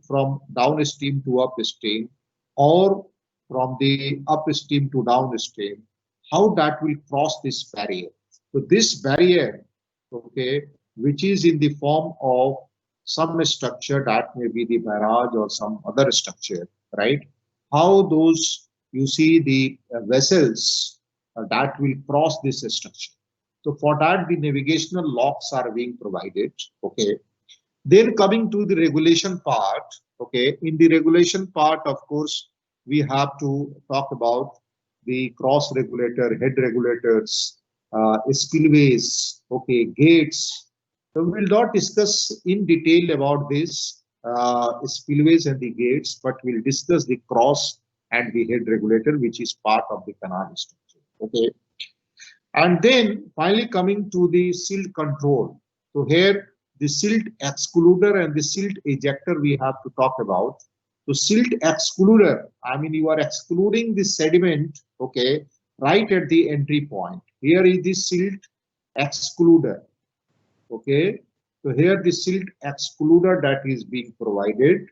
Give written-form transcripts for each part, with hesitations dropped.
from downstream to upstream, or from the upstream to downstream, how that will cross this barrier. So this barrier, okay, which is in the form of some structure, that may be the barrage or some other structure, right? How those, you see the vessels that will cross this structure. So for that, the navigational locks are being provided, okay. Then coming to the regulation part, okay, in the regulation part, of course, we have to talk about the cross regulator, head regulators, spillways, okay, gates. So we will not discuss in detail about this spillways and the gates, but we'll discuss the cross and the head regulator, which is part of the canal structure, okay. And then finally coming to the silt control. So here the silt excluder and the silt ejector we have to talk about. So silt excluder, I mean you are excluding the sediment, okay, right at the entry point. Here is the silt excluder, okay. So here the silt excluder that is being provided.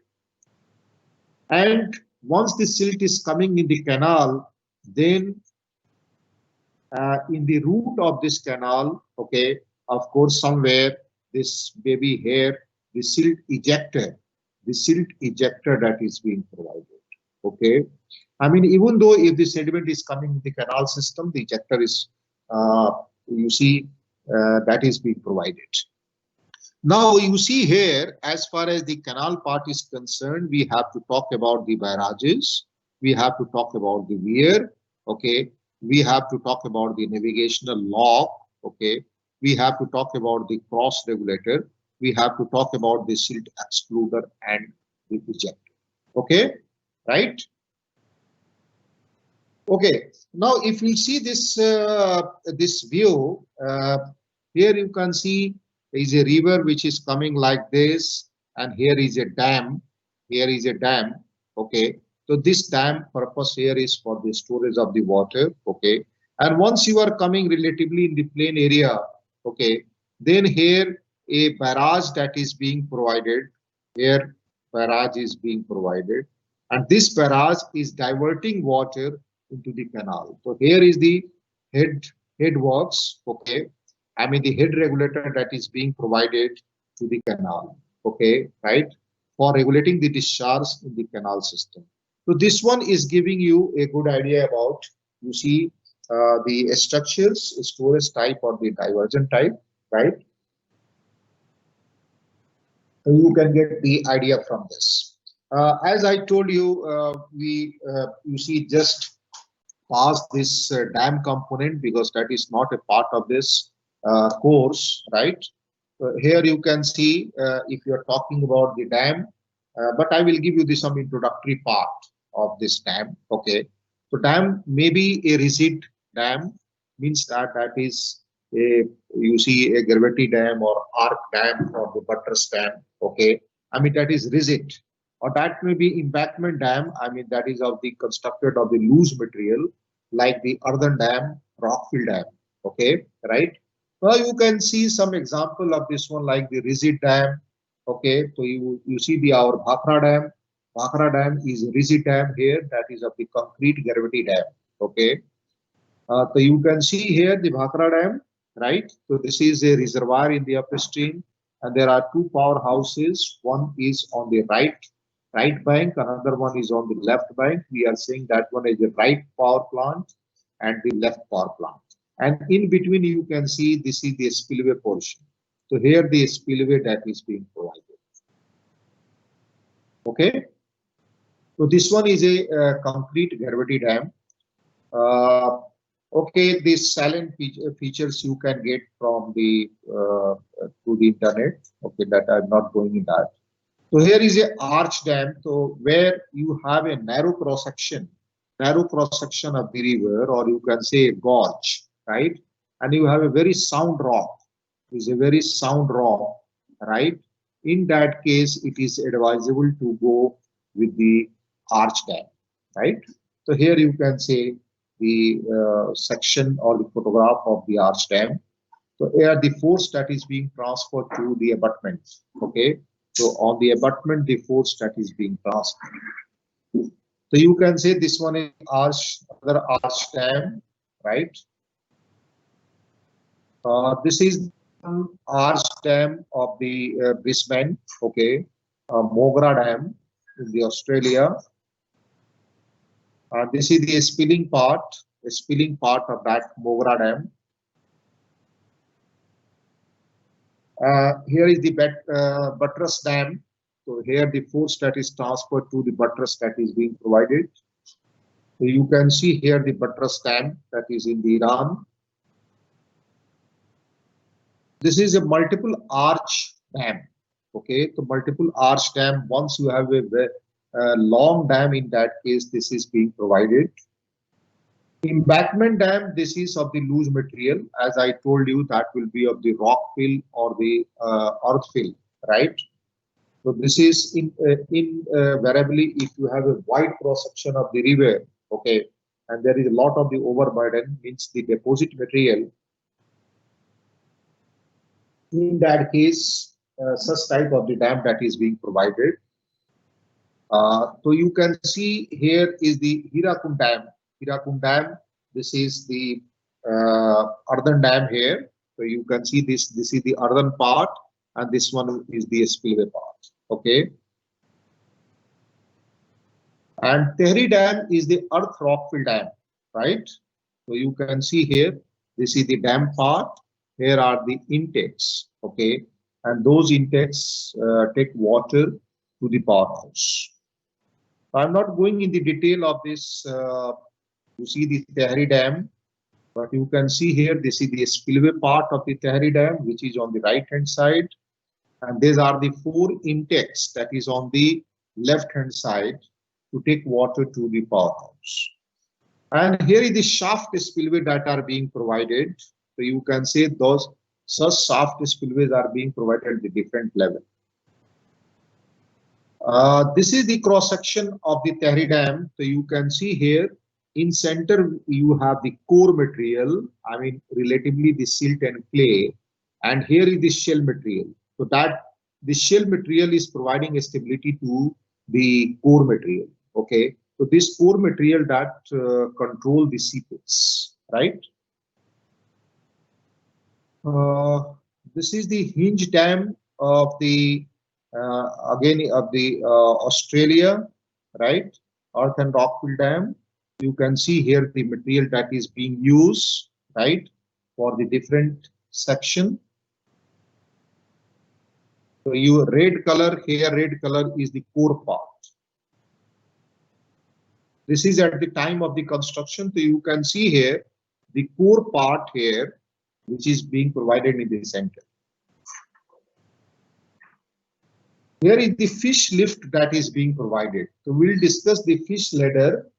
And once the silt is coming in the canal, then in the root of this canal, okay, of course, somewhere this baby here, the silt ejector that is being provided, okay. I mean, even though if the sediment is coming in the canal system, the ejector is, you see, that is being provided. Now, you see here, as far as the canal part is concerned, we have to talk about the barrages, we have to talk about the weir, okay, we have to talk about the navigational lock, okay, we have to talk about the cross regulator, we have to talk about the silt excluder and the ejector, okay, right? Okay, now if you see this this view, here you can see there is a river which is coming like this, and here is a dam. Here is a dam. Okay, so this dam purpose here is for the storage of the water. Okay, and once you are coming relatively in the plain area, okay, then here a barrage that is being provided. Here barrage is being provided, and this barrage is diverting water into the canal. So here is the head works. Okay, I mean the head regulator that is being provided to the canal, okay, right, for regulating the discharge in the canal system. So this one is giving you a good idea about, you see, the structures, storage type or the diversion type, right? So you can get the idea from this. As I told you, you see, just past this dam component because that is not a part of this course, right? Here you can see if you are talking about the dam, but I will give you some introductory part of this dam. Okay, so dam may be a rigid dam, means that that is a, you see, a gravity dam or arc dam or the buttress dam. Okay, I mean that is rigid, or that may be embankment dam. I mean that is of the constructed of the loose material like the earthen dam, rockfill dam. Okay, right? Well, you can see some example of this one like the rigid dam. Okay, so you see the our Bhakra dam. Bhakra dam is a rigid dam here, that is of the concrete gravity dam. Okay, so you can see here the Bhakra dam, right? So this is a reservoir in the upstream, and there are two powerhouses. One is on the right bank, another one is on the left bank. We are saying that one is the right power plant and the left power plant. And in between, you can see this is the spillway portion. So here the spillway that is being provided. Okay. So this one is a concrete gravity dam. Okay, these silent features you can get from the through the internet. Okay, that I'm not going in that. So here is a arch dam. So where you have a narrow cross section of the river, or you can say a gorge, right? And you have a very sound rock. Is a very sound rock, right? In that case, it is advisable to go with the arch dam, right? So here you can say the section or the photograph of the arch dam. So here the force that is being transferred to the abutments. Okay, So on the abutment, the force that is being transferred. So you can say this one is arch, other arch dam, right? This is arch dam of the Brisbane, okay, Mogra Dam in the Australia. This is the spilling part of that Mogra Dam. Here is the buttress dam. So here the force that is transferred to the buttress that is being provided. So you can see here the buttress dam that is in the Iran. This is a multiple arch dam. Okay, so multiple arch dam. Once you have a long dam, in that case, this is being provided. Embankment dam, this is of the loose material. As I told you, that will be of the rock fill or the earth fill, right? So this is invariably if you have a wide cross section of the river, okay, and there is a lot of the overburden, means the deposit material. In that case, such type of the dam that is being provided. So you can see here is the Hirakud Dam. Hirakud Dam. This is the earthen dam here. So you can see this. This is the earthen part, and this one is the spillway part. Okay. And Tehri Dam is the earth rockfill dam, right? So you can see here. This is the dam part. Here are the intakes. Okay, and those intakes take water to the powerhouse. I'm not going in the detail of this. You see the Tehri Dam, but you can see here, this is the spillway part of the Tehri Dam, which is on the right hand side. And these are the 4 intakes that is on the left hand side to take water to the powerhouse. And here is the shaft spillway that are being provided. So you can say those such shaft spillways are being provided at the different level. This is the cross section of the Tehri Dam. So you can see here in center you have the core material, I mean relatively the silt and clay, and here is the shell material. So that the shell material is providing a stability to the core material. Okay, so this core material that control the seepage, right? This is the hinge dam of the again of the Australia, right? Earth and rockfill dam. You can see here the material that is being used, right, for the different section. So your red color here, red color is the core part. This is at the time of the construction. So you can see here the core part here, which is being provided in the center. Here is the fish lift that is being provided. So we'll discuss the fish ladder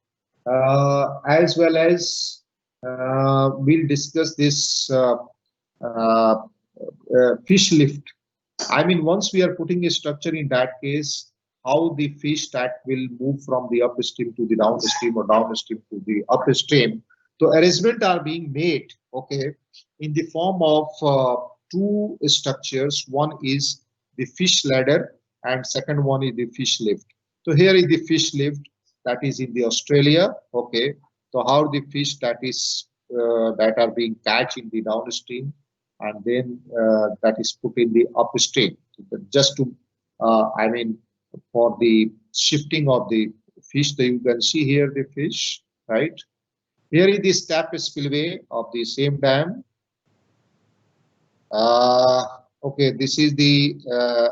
as well as we'll discuss this fish lift. I mean, once we are putting a structure, in that case, how the fish that will move from the upstream to the downstream or downstream to the upstream. So arrangements are being made, okay, in the form of 2 structures. One is the fish ladder and second one is the fish lift. So here is the fish lift that is in the Australia, okay. So how the fish that is that are being catch in the downstream and then that is put in the upstream, just to I mean for the shifting of the fish. So you can see here the fish, right? Here is the step spillway of the same dam. Okay, this is the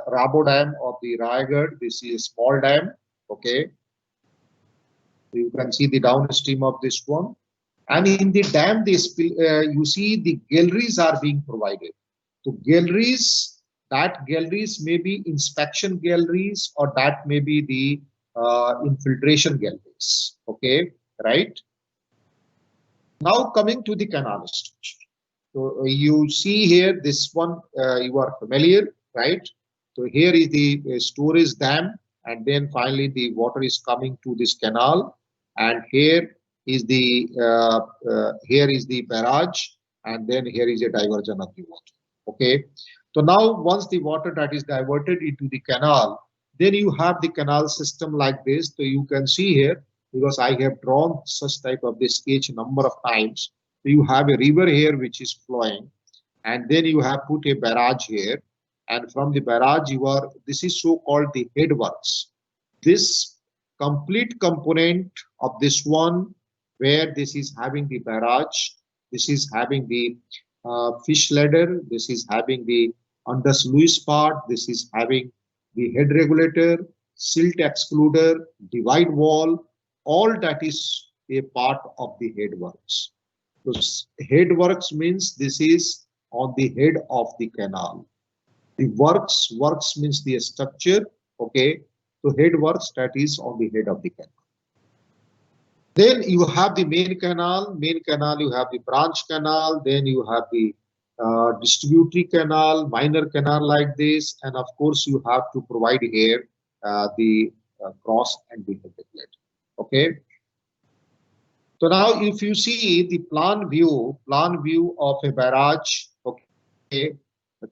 Rabo Dam of the Raigad. This is a small dam, okay. You can see the downstream of this one. And in the dam, you see the galleries are being provided. So galleries, that galleries may be inspection galleries or that may be the infiltration galleries, okay, right? Now coming to the canal structure. So you see here, this one you are familiar, right? So here is the storage dam, and then finally the water is coming to this canal, and here is the barrage, and then here is a diversion of the water. Okay, So now once the water that is diverted into the canal, then you have the canal system like this. So you can see here, because I have drawn such type of the sketch a number of times. So you have a river here which is flowing, and then you have put a barrage here, and from the barrage this is so called the headworks. This complete component of this one, where this is having the barrage, this is having the fish ladder, this is having the under sluice part, this is having the head regulator, silt excluder, divide wall, all that is a part of the headworks. So headworks means this is on the head of the canal. The works means the structure, okay. So headworks, that is on the head of the canal. Then you have the main canal, you have the branch canal, then you have the distributary canal, minor canal like this, and of course you have to provide here the cross and the head regulator, okay. So now if you see the plan view of a barrage, okay,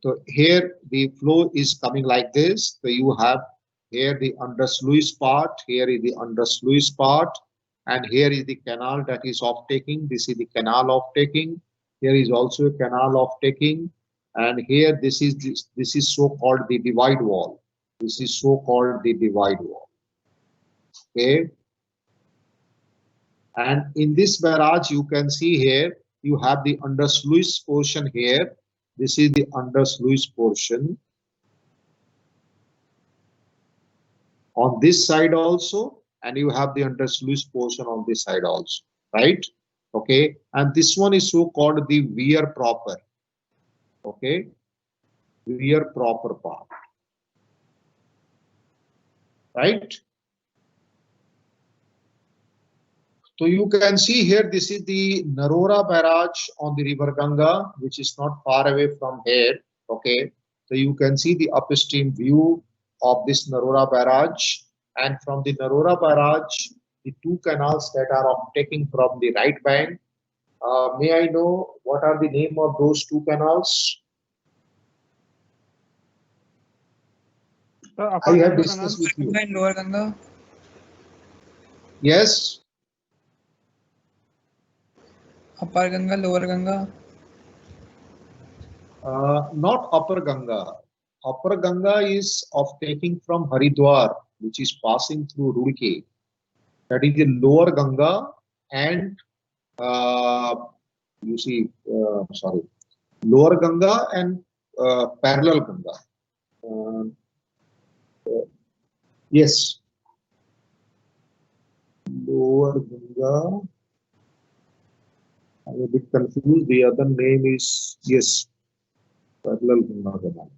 so here the flow is coming like this. So you have here the under sluice part, here is the under sluice part, and here is the canal that is off taking. This is the canal off taking. Here is also a canal off taking, and here this is so called the divide wall. This is so called the divide wall, okay. And in this barrage, you can see here, you have the under sluice portion here. This is the under sluice portion. On this side also, and you have the under sluice portion on this side also, right? Okay, and this one is so called the weir proper, okay, weir proper part, right? So you can see here, this is the Narora barrage on the river Ganga, which is not far away from here. Okay, so you can see the upstream view of this Narora barrage, and from the Narora barrage, the two canals that are taking from the right bank. May I know what are the name of those two canals? I have discussed with you. Lower Ganga. Yes. Upper Ganga, Lower Ganga. Not Upper Ganga. Upper Ganga is of taking from Haridwar, which is passing through Roorkee. That is the Lower Ganga, and you see, sorry, Lower Ganga and parallel Ganga. Yes, Lower Ganga. I'm a bit confused. The other name is, yes, parallel Ganga Canal.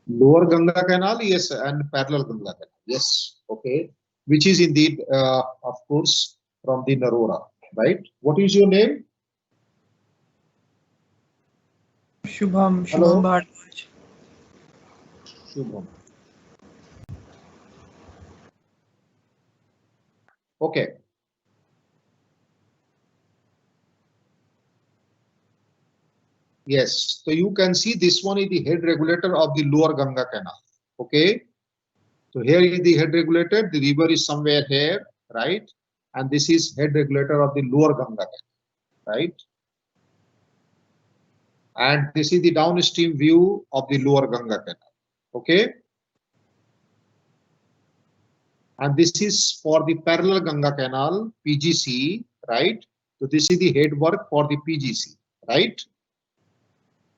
Lower Ganga Canal, yes, and parallel Ganga Canal, yes, okay, which is indeed, of course, from the Narora, right? What is your name? Shubham Bharadwaj. Shubham. Okay. Yes, so you can see this one is the head regulator of the Lower Ganga Canal. Okay, so here is the head regulator. The river is somewhere here, right? And this is head regulator of the Lower Ganga Canal, right? And this is the downstream view of the Lower Ganga Canal. Okay, and this is for the parallel Ganga Canal, PGC, right? So this is the head work for the PGC, right?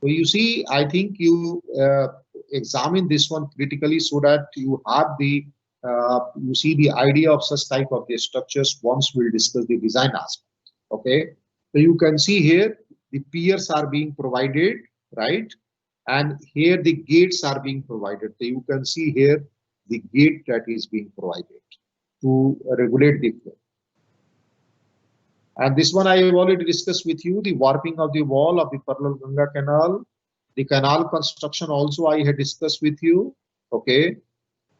So you see, I think you examine this one critically so that you have the you see the idea of such type of the structures once we'll discuss the design aspect. Okay, so you can see here the piers are being provided, right? And here the gates are being provided. So you can see here the gate that is being provided to regulate the flow. And this one I have already discussed with you, the warping of the wall of the parallel Ganga Canal. The canal construction also I had discussed with you. Okay,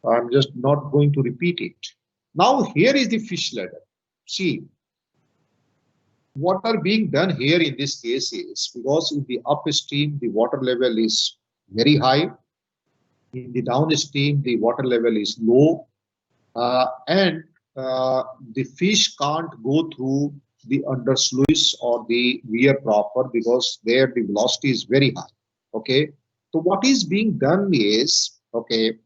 I'm just not going to repeat it. Now here is the fish ladder. See, what are being done here in this case is, because in the upstream the water level is very high. In the downstream, the water level is low, and the fish can't go through the under sluice or the weir proper because there the velocity is very high. Okay, so what is being done is, okay,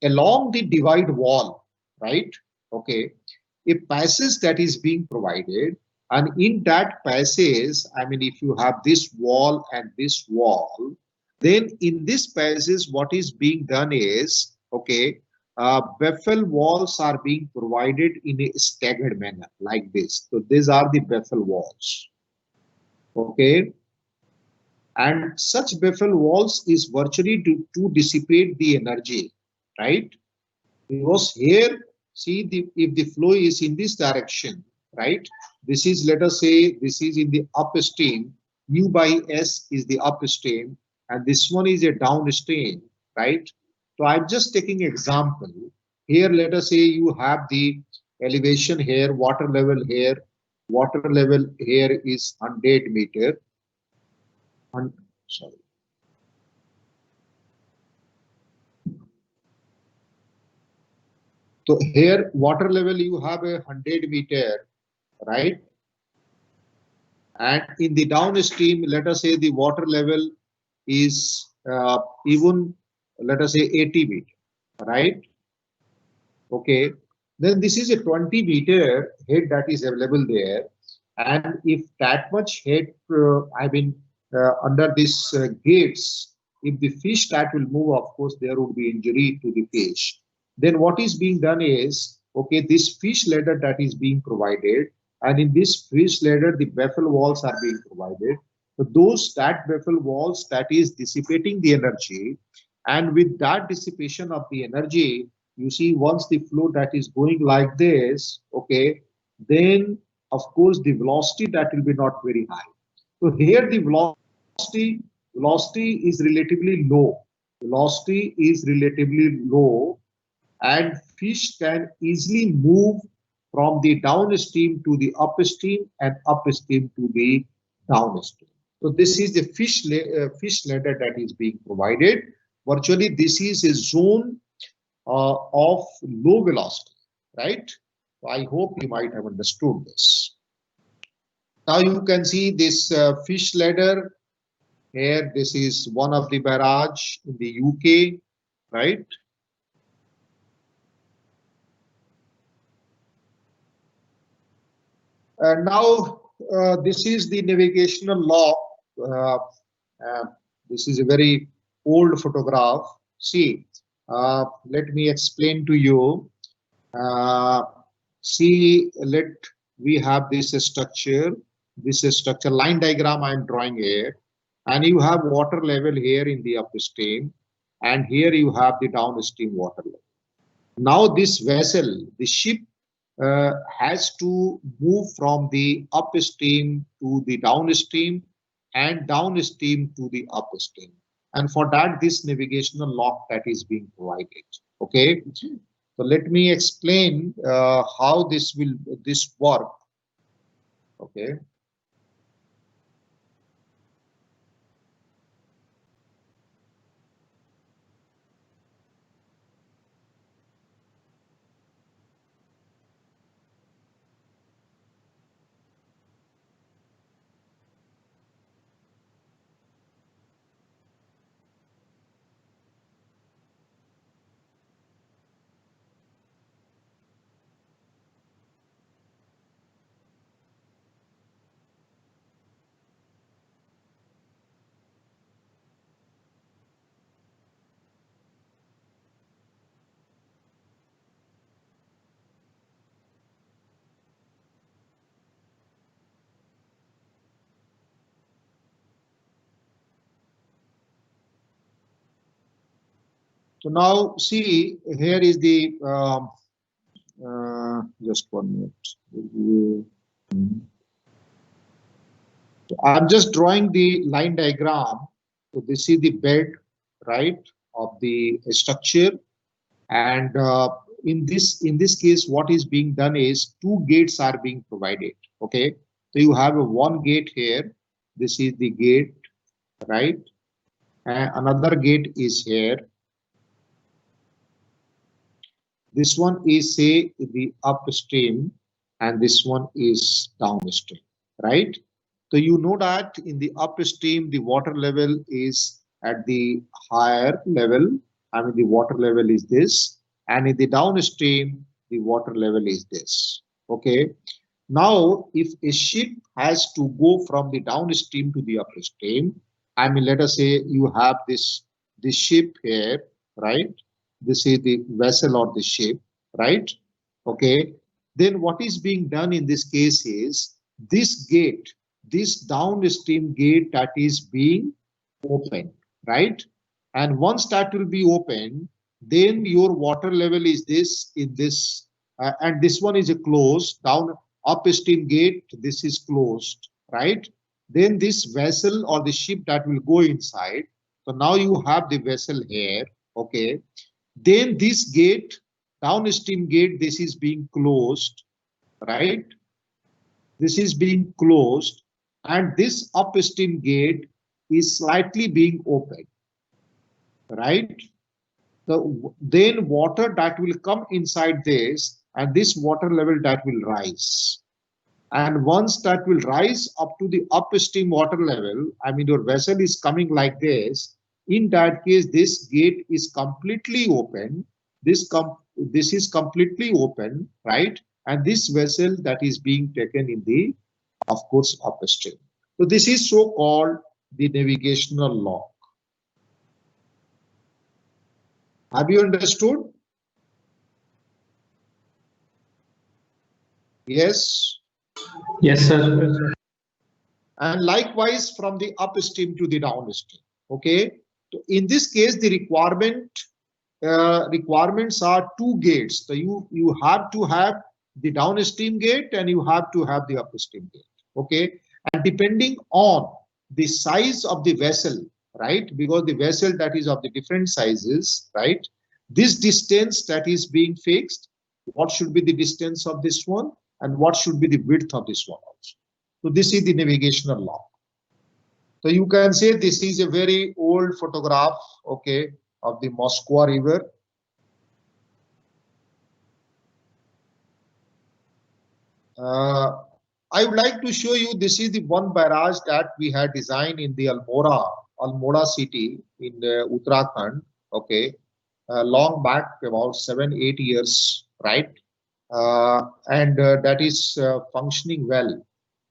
along the divide wall, right? Okay, a passage that is being provided, and in that passage, I mean, if you have this wall and this wall, then in this passage, what is being done is, okay, baffle walls are being provided in a staggered manner like this. So these are the baffle walls, okay, and such baffle walls is virtually to dissipate the energy, right? Because here, see, if the flow is in this direction, right? This is, let us say, this is in the upstream, mu by s is the upstream, and this one is a downstream, right? So I'm just taking example. Here, let us say you have the elevation here, water level here is 100 meter. Sorry. So here water level you have 100 meter, right? And in the downstream, let us say the water level is even, let us say 80 meter, right? Okay, then this is a 20 meter head that is available there. And if that much head, I mean, under this gates, if the fish that will move, of course, there would be injury to the fish. Then what is being done is, okay, this fish ladder that is being provided, and in this fish ladder, the baffle walls are being provided. So that baffle walls that is dissipating the energy, and with that dissipation of the energy, you see, once the flow that is going like this, okay, then of course the velocity that will be not very high. So here the velocity is relatively low. Velocity is relatively low, and fish can easily move from the downstream to the upstream and upstream to the downstream. So this is the fish ladder that is being provided. Virtually, this is a zone of low velocity, right? So I hope you might have understood this. Now you can see this fish ladder here. This is one of the barrage in the UK, right? And now this is the navigational log. This is a very old photograph. See, let me explain to you. See, we have this structure. This structure line diagram I am drawing here, and you have water level here in the upstream, and here you have the downstream water level. Now this vessel, the ship, has to move from the upstream to the downstream and downstream to the upstream. And for that, this navigational lock that is being provided. Okay, so let me explain how this work. Okay. So now see, here is the just 1 minute. So I'm just drawing the line diagram. So this is the bed, right, of the structure, and in this case, what is being done is 2 gates are being provided. Okay, so you have a 1 gate here. This is the gate, right? Another gate is here. This one is, say, the upstream, and this one is downstream, right? So you know that in the upstream, the water level is at the higher level. I mean, the water level is this, and in the downstream, the water level is this. Okay. Now, if a ship has to go from the downstream to the upstream, I mean, let us say you have this ship here, right? This is the vessel or the ship, right? Okay. Then what is being done in this case is this gate, this downstream gate that is being opened, right? And once that will be open, then your water level is this in this, and this one is a closed down upstream gate. This is closed, right? Then this vessel or the ship that will go inside. So now you have the vessel here, okay? Then this gate, downstream gate, this is being closed, right? This is being closed, and this upstream gate is slightly being opened, right? So then water that will come inside this, and this water level that will rise. And once that will rise up to the upstream water level, I mean, your vessel is coming like this. In that case, this gate is completely open. This is completely open, right? And this vessel that is being taken in the, of course, upstream. So this is so-called the navigational lock. Have you understood? Yes. Yes, sir. And likewise from the upstream to the downstream. Okay. So in this case, the requirements are two gates. So you have to have the downstream gate and you have to have the upstream gate. Okay. And depending on the size of the vessel, right? Because the vessel that is of the different sizes, right? This distance that is being fixed, what should be the distance of this one and what should be the width of this one also. So this is the navigational lock. So you can say this is a very old photograph, okay, of the Moskva River. I would like to show you, this is the one barrage that we had designed in the Almora city in Uttarakhand, okay, long back, about 7-8 years, right? And that is functioning well.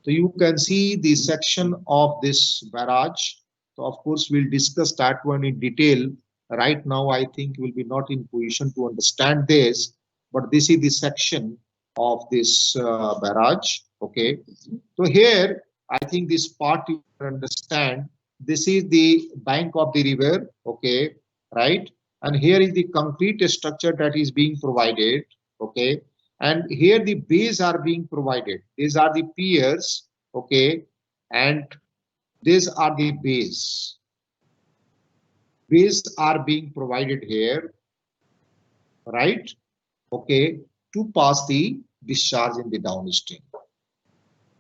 So you can see the section of this barrage. So of course, we'll discuss that one in detail. Right now, I think we'll be not in position to understand this, but this is the section of this barrage. Okay. So here, I think this part you understand. This is the bank of the river. Okay. Right. And here is the concrete structure that is being provided. Okay. And here the bays are being provided. These are the piers, okay, and these are the bays. Bays are being provided here, right? Okay, to pass the discharge in the downstream.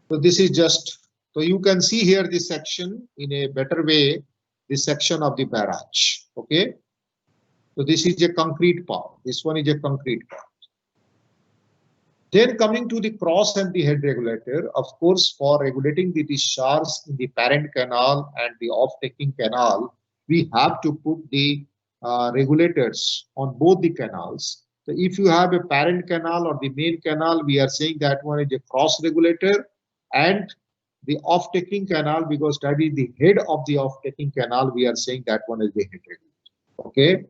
So this is just, so you can see here this section in a better way, this section of the barrage, okay? So this is a concrete part. This one is a concrete part. Then coming to the cross and the head regulator, of course, for regulating the discharge in the parent canal and the off-taking canal, we have to put the regulators on both the canals. So if you have a parent canal or the main canal, we are saying that one is a cross regulator, and the off-taking canal, because that is the head of the off-taking canal, we are saying that one is the head regulator. Okay.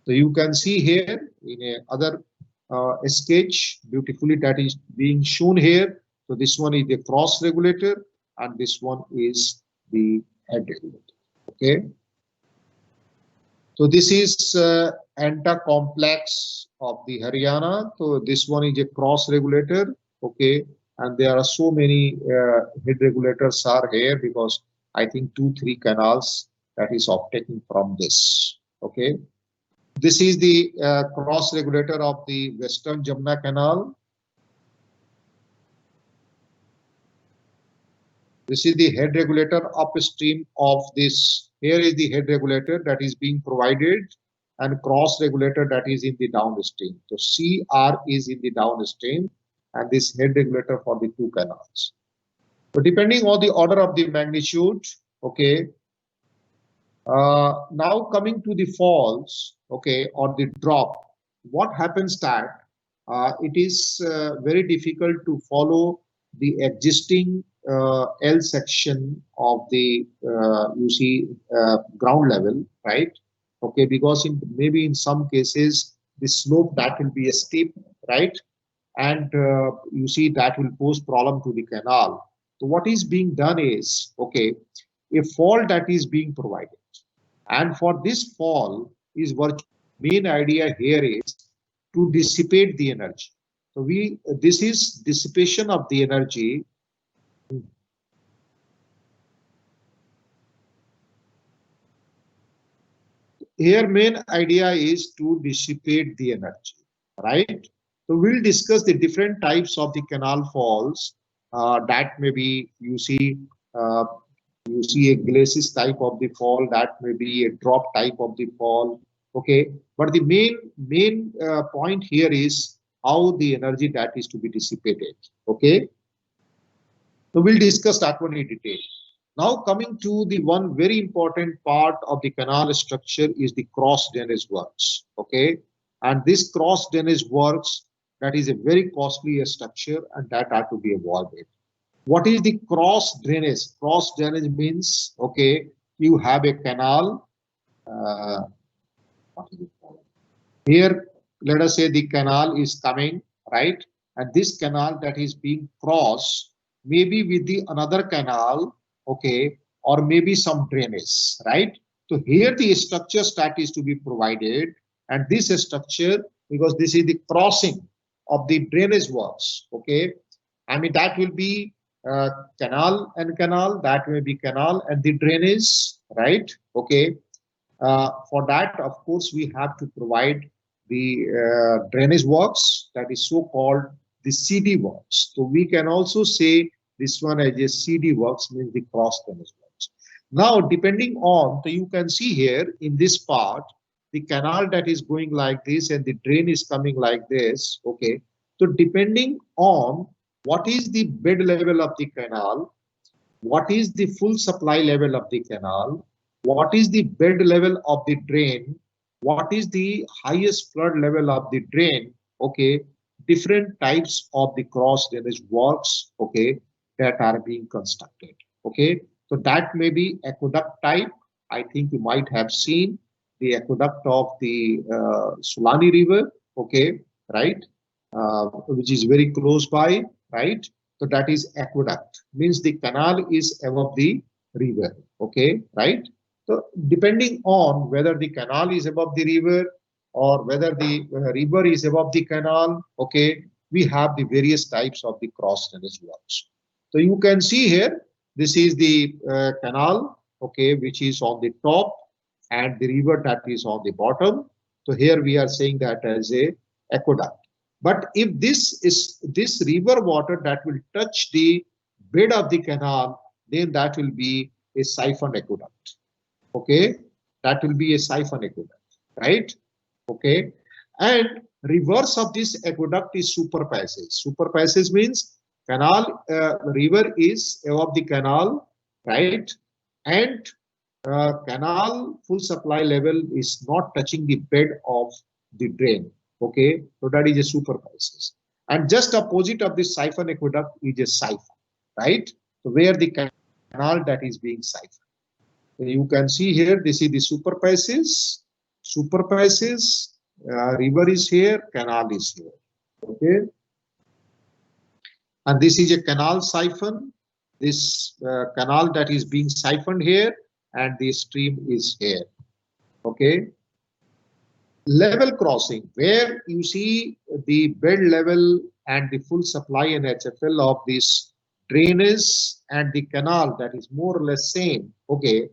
So you can see here in a other sketch beautifully that is being shown here. So this one is the cross regulator and this one is the head regulator. Okay. So this is ANTA complex of the Haryana. So this one is a cross regulator. Okay. And there are so many head regulators are here because I think 2-3 canals that is off-taking from this. Okay. This is the cross regulator of the Western Jamna Canal. This is the head regulator upstream of this here is the head regulator that is being provided, and cross regulator that is in the downstream. So CR is in the downstream, and this head regulator for the two canals. So depending on the order of the magnitude, okay. Now coming to the falls, okay, or the drop, what happens that it is very difficult to follow the existing L section of the ground level, right? Okay, because maybe in some cases the slope that will be a steep, right? And you see that will pose problem to the canal. So what is being done is, okay, a fall that is being provided, and for this fall is what main idea here is to dissipate the energy. So this is dissipation of the energy. Here main idea is to dissipate the energy, right? So we'll discuss the different types of the canal falls. That may be you see a glacis type of the fall, that may be a drop type of the fall, okay. But the main point here is how the energy that is to be dissipated, okay. So we'll discuss that one in detail. Now coming to the one very important part of the canal structure is the cross drainage works, okay. And this cross drainage works, that is a very costly structure, and that had to be avoided. What is the cross drainage? Cross drainage means, okay, you have a canal. Here, let us say the canal is coming, right? And this canal that is being crossed, maybe with the another canal, okay, or maybe some drainage, right? So here the structure that is to be provided, and this structure, because this is the crossing of the drainage works, okay. I mean that will be canal and canal, that may be canal and the drainage, right? Okay. For that, of course, we have to provide the drainage works, that is so called the CD works. So we can also say this one as a CD works, means the cross drainage works. Now, depending on, so you can see here in this part, the canal that is going like this and the drain is coming like this, okay. So depending on what is the bed level of the canal, what is the full supply level of the canal, what is the bed level of the drain, what is the highest flood level of the drain, okay, different types of the cross drainage works, okay, that are being constructed, okay. So that may be aqueduct type. I think you might have seen the aqueduct of the Sulani River, okay, right, which is very close by, right. So that is aqueduct, means the canal is above the river, okay, right. So depending on whether the canal is above the river or whether the river is above the canal, okay, we have the various types of the cross drainage works. So you can see here, this is the canal, okay, which is on the top, and the river that is on the bottom. So here we are saying that as a aqueduct. But if this river water that will touch the bed of the canal, then that will be a siphon aqueduct. Okay, that will be a siphon aqueduct, right? Okay, and reverse of this aqueduct is super passage. Super passage means canal river is above the canal, right? And canal full supply level is not touching the bed of the drain. Okay, so that is a super passage. And just opposite of this siphon aqueduct is a siphon, right? So where the canal that is being siphoned. So you can see here, this is the super passage. Super passage, river is here, canal is here. Okay, and this is a canal siphon. This canal that is being siphoned here, and the stream is here. Okay. Level crossing, where you see the bed level and the full supply and HFL of this drainage and the canal that is more or less same. Okay,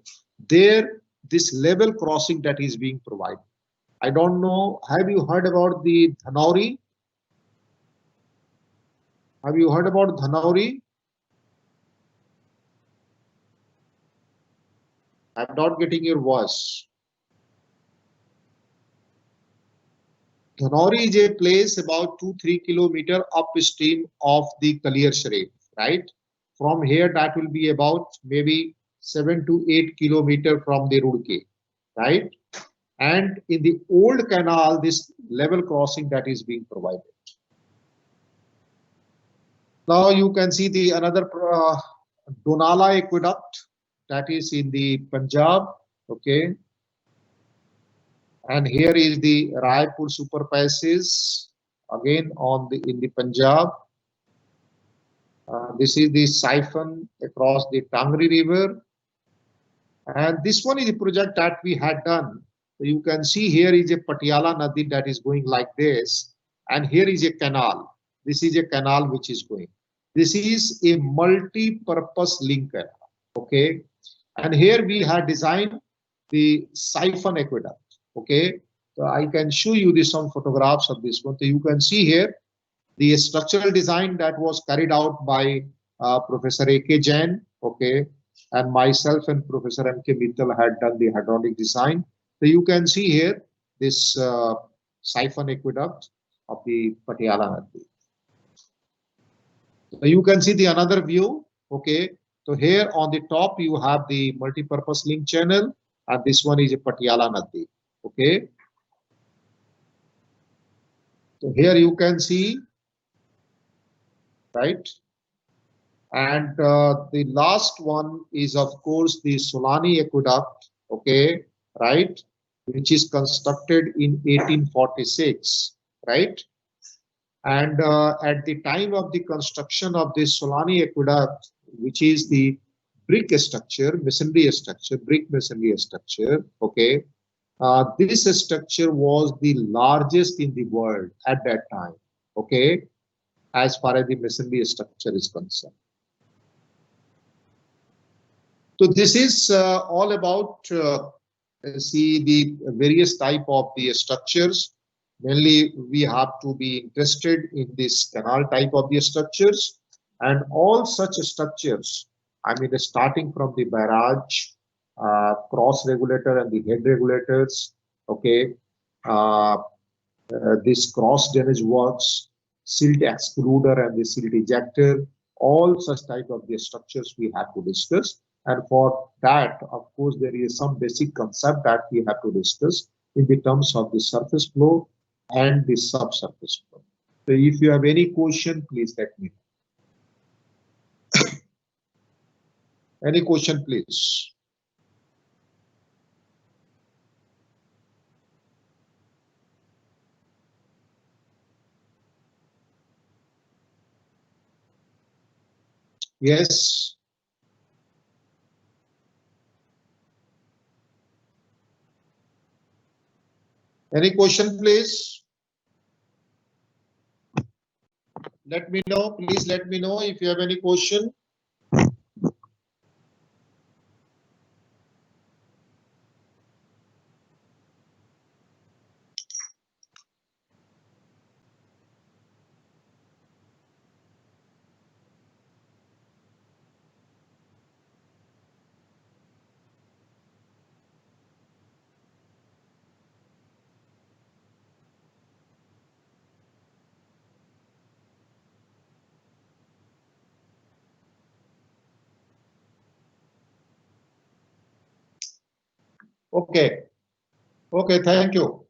there this level crossing that is being provided. I don't know, have you heard about the Dhanauri? Have you heard about Dhanauri? I'm not getting your voice. Dhanori is a place about 2-3 kilometers upstream of the Kalir Sharif, right? From here, that will be about maybe 7 to 8 kilometers from the Roorkee, right? And in the old canal, this level crossing that is being provided. Now you can see the another Donala aqueduct that is in the Punjab, okay. And here is the Raipur super passes again in the Punjab. This is the siphon across the Tangri River, and this one is a project that we had done. So you can see here is a Patiala Nadi that is going like this, and here is a canal. This is a canal which is going. This is a multi-purpose link canal, okay. And here we had designed the siphon aqueduct. Okay, so I can show you some photographs of this one. So you can see here the structural design that was carried out by Professor A.K. Jain, okay, and myself and Professor M.K. Mittal had done the hydraulic design. So you can see here this siphon aqueduct of the Patiala Nadi. So you can see the another view, okay. So here on the top you have the multi-purpose link channel, and this one is a Patiala Nadi. Okay, so here you can see, right, and the last one is of course the Solani aqueduct, okay, right, which is constructed in 1846, right, and at the time of the construction of this Solani aqueduct, which is the brick masonry structure, okay. This structure was the largest in the world at that time, okay, as far as the masonry structure is concerned. So this is all about see the various type of the structures. Mainly we have to be interested in this canal type of the structures, and all such structures, I mean starting from the barrage, cross regulator and the head regulators, okay, this cross drainage works, silt excluder and the silt ejector, all such type of the structures we have to discuss. And for that, of course, there is some basic concept that we have to discuss in the terms of the surface flow and the subsurface flow. So if you have any question, please let me know. Any question, please? Yes. Any question, please? Let me know. Please let me know if you have any question. Okay. Okay, thank you.